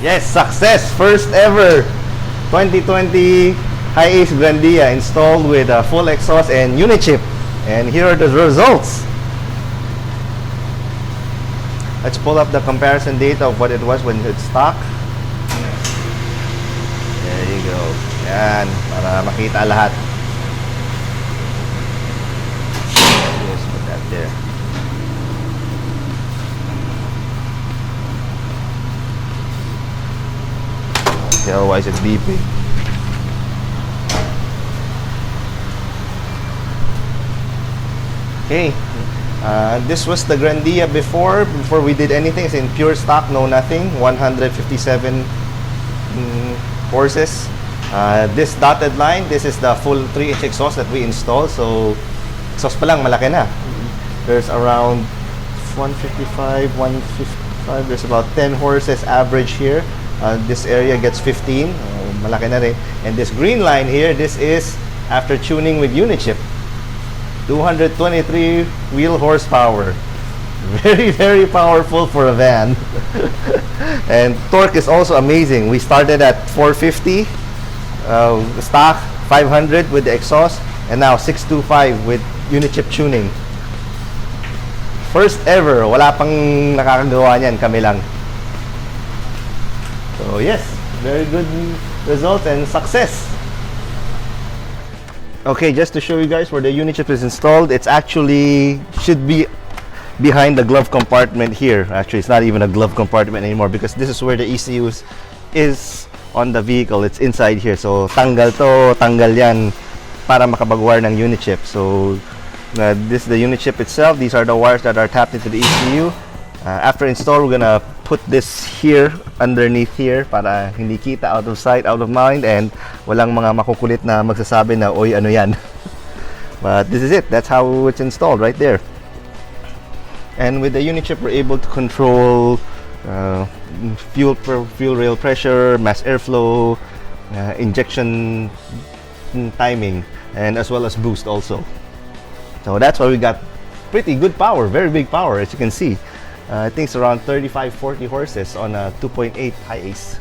Yes, success! First ever 2020 Hiace Grandia installed with a full exhaust and Unichip. And here are the results. Let's pull up the comparison data of what it was when it's stock. There you go. Yan, para makita lahat. Just put that there. Okay, otherwise it's beeping. Okay, this was the Grandia before we did anything. It's in pure stock, no nothing. 157 horses. This dotted line, this is the full 3-inch exhaust that we installed. So exhaust pa lang malaki na. There's around 155, 155. There's about 10 horses average here. This area gets 15. Malaki na rin. And this green line here, this is after tuning with Unichip. 223 wheel horsepower. Very, very powerful for a van. And torque is also amazing. We started at 450 stock, 500 with the exhaust, and now 625 with Unichip tuning. First ever. Wala pang nakakagawa niyan, kami lang. So yes, very good results and success. Okay, just to show you guys where the Unichip is installed, it's actually should be behind the glove compartment here. Actually, it's not even a glove compartment anymore because this is where the ECU is on the vehicle. It's inside here. So tanggal to, tanggal yan para makapag-wire ng Unichip. So this is the Unichip itself. These are the wires that are tapped into the ECU. After install, we're gonna put this here underneath here para hindi kita, out of sight, out of mind, and walang mga makukulit na magsasabi na oy ano yan. But this is it. That's how it's installed right there. And with the Unichip, we're able to control fuel rail pressure, mass airflow, injection timing, and as well as boost also. So that's why we got pretty good power, very big power, as you can see. I think it's around 35-40 horses on a 2.8 Hiace.